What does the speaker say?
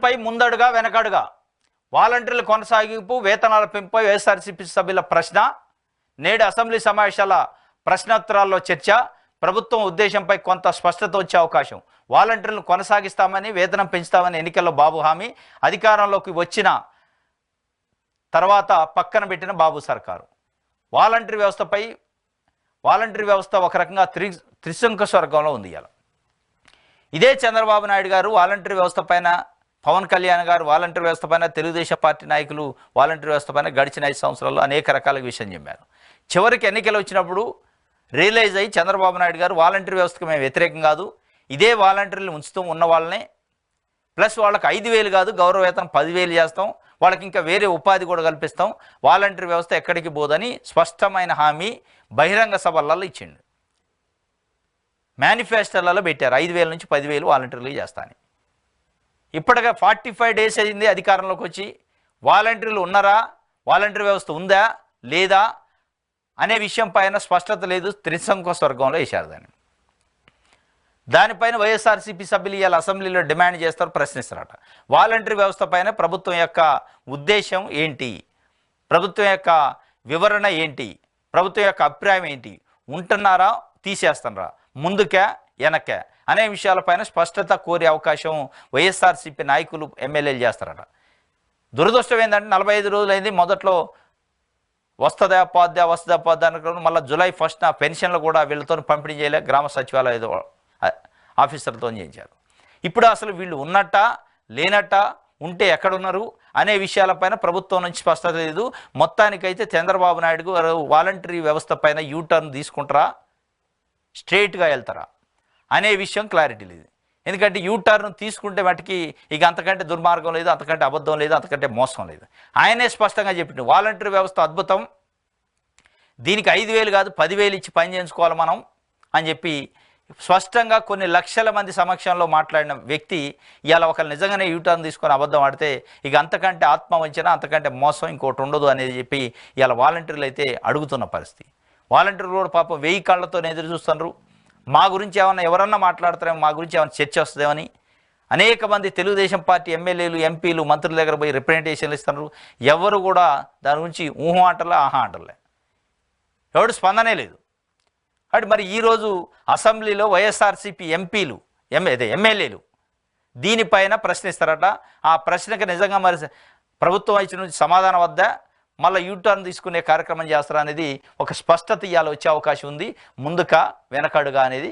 పై ముందడుగా వెనకడుగా వాలంటీర్ల కొనసాగింపు వేతనాల పెంపుపై వైఎస్ఆర్సీపీ సభ్యుల ప్రశ్న. నేడు అసెంబ్లీ సమావేశాల ప్రశ్నోత్తరాల్లో చర్చ. ప్రభుత్వం ఉద్దేశంపై కొంత స్పష్టత వచ్చే అవకాశం. వాలంటీర్లను కొనసాగిస్తామని, వేతనం పెంచుతామని ఎన్నికల్లో బాబు హామీ. అధికారంలోకి వచ్చిన తర్వాత పక్కన పెట్టిన బాబు సర్కారు. వాలంటీర్ వ్యవస్థ ఒక రకంగా త్రిశంకు స్వర్గంలో ఉంది. ఇదే చంద్రబాబు నాయుడు గారు వాలంటీర్ వ్యవస్థ పైన, పవన్ కళ్యాణ్ గారు వాలంటీర్ వ్యవస్థ పైన, తెలుగుదేశం పార్టీ నాయకులు వాలంటీర్ వ్యవస్థ పైన గడిచిన 5 సంవత్సరాల్లో అనేక రకాల విషయం చెప్పారు. చివరికి ఎన్నికలు వచ్చినప్పుడు రియలైజ్ అయ్యి చంద్రబాబు నాయుడు గారు వాలంటీర్ వ్యవస్థకు మేము వ్యతిరేకం కాదు, ఇదే వాలంటీర్లు ఉంచుతూ ఉన్న వాళ్ళనే, ప్లస్ వాళ్ళకి 5,000 కాదు గౌరవ వేతనం 10,000 చేస్తాం, వాళ్ళకి ఇంకా వేరే ఉపాధి కూడా కల్పిస్తాం, వాలంటీర్ వ్యవస్థ ఎక్కడికి పోదని స్పష్టమైన హామీ బహిరంగ సభలలో ఇచ్చిండు. మేనిఫెస్టోలలో పెట్టారు 5,000 నుంచి 10,000 వాలంటీర్లు చేస్తాను. ఇప్పటిగా 45 డేస్ అయింది అధికారంలోకి వచ్చి. వాలంటీర్లు ఉన్నారా, వాలంటీర్ వ్యవస్థ ఉందా లేదా అనే విషయం పైన స్పష్టత లేదు. త్రిశంకు స్వర్గంలో వేశారు దానిపైన వైఎస్ఆర్సీపీ సభ్యులు ఇవాళ అసెంబ్లీలో డిమాండ్ చేస్తారు, ప్రశ్నిస్తారట. వాలంటీర్ వ్యవస్థ పైన ప్రభుత్వం యొక్క ఉద్దేశం ఏంటి, ప్రభుత్వం యొక్క వివరణ ఏంటి, ప్రభుత్వం యొక్క అభిప్రాయం ఏంటి, ఉంటున్నారా తీసేస్తున్నారా, ముందుకే వెనక్కే అనే విషయాలపైన స్పష్టత కోరే అవకాశం వైఎస్ఆర్సీపీ నాయకులు ఎమ్మెల్యేలు చేస్తారట. దురదృష్టం ఏంటంటే 45 రోజులైంది. మొదట్లో వస్తుందా పోద్దా అనుకున్నాను. మళ్ళీ జూలై 1న పెన్షన్లు కూడా వీళ్ళతో పంపిణీ చేయలే, గ్రామ సచివాలయ ఆఫీసర్లతో చేయించారు. ఇప్పుడు అసలు వీళ్ళు ఉన్నట్ట లేనట్ట, ఉంటే ఎక్కడున్నారు అనే విషయాలపైన ప్రభుత్వం నుంచి స్పష్టత లేదు. మొత్తానికైతే చంద్రబాబు నాయుడు గారు వాలంటరీ వ్యవస్థ పైన యూటర్న్ తీసుకుంటారా, స్ట్రైట్గా వెళ్తారా అనే విషయం క్లారిటీ లేదు. ఎందుకంటే యూటర్న్ తీసుకుంటే మటుకి ఇక అంతకంటే దుర్మార్గం లేదు, అంతకంటే అబద్ధం లేదు, అంతకంటే మోసం లేదు. ఆయనే స్పష్టంగా చెప్పిండు వాలంటరీ వ్యవస్థ అద్భుతం, దీనికి 5,000 కాదు 10,000 ఇచ్చి పని చేయించుకోవాలి మనం అని చెప్పి స్పష్టంగా కొన్ని లక్షల మంది సమక్షంలో మాట్లాడిన వ్యక్తి ఇవాళ ఒకరు నిజంగానే యూటర్న్ తీసుకొని అబద్ధం ఆడితే ఇక అంతకంటే ఆత్మవంచన, అంతకంటే మోసం ఇంకోటి ఉండదు అనేది చెప్పి ఇవాళ వాలంటీర్లు అయితే అడుగుతున్న పరిస్థితి. వాలంటీర్లు కూడా పాపం 1000 కళ్ళతో ఎదురు చూస్తున్నారు. మా గురించి ఏమన్నా ఎవరన్నా మాట్లాడతారేమో, మా గురించి ఏమైనా చర్చ వస్తుందేమని అనేక మంది తెలుగుదేశం పార్టీ ఎమ్మెల్యేలు, ఎంపీలు, మంత్రుల దగ్గర పోయి రిప్రజెంటేషన్లు ఇస్తున్నారు. ఎవరు కూడా దాని గురించి ఊహో అంటలే, ఆహా అంటలే, ఎవడు స్పందనే లేదు. అంటే మరి ఈరోజు అసెంబ్లీలో వైఎస్ఆర్సీపీ ఎమ్మెల్యేలు దీనిపైన ప్రశ్నిస్తారట. ఆ ప్రశ్నకు నిజంగా మరి ప్రభుత్వం ఇచ్చిన నుంచి సమాధానం వద్దా, మళ్ళీ యూటర్న్ తీసుకునే కార్యక్రమం చేస్తారా అనేది ఒక స్పష్టత ఇవాళ వచ్చే అవకాశం ఉంది. ముందుక వెనకడుగా అనేది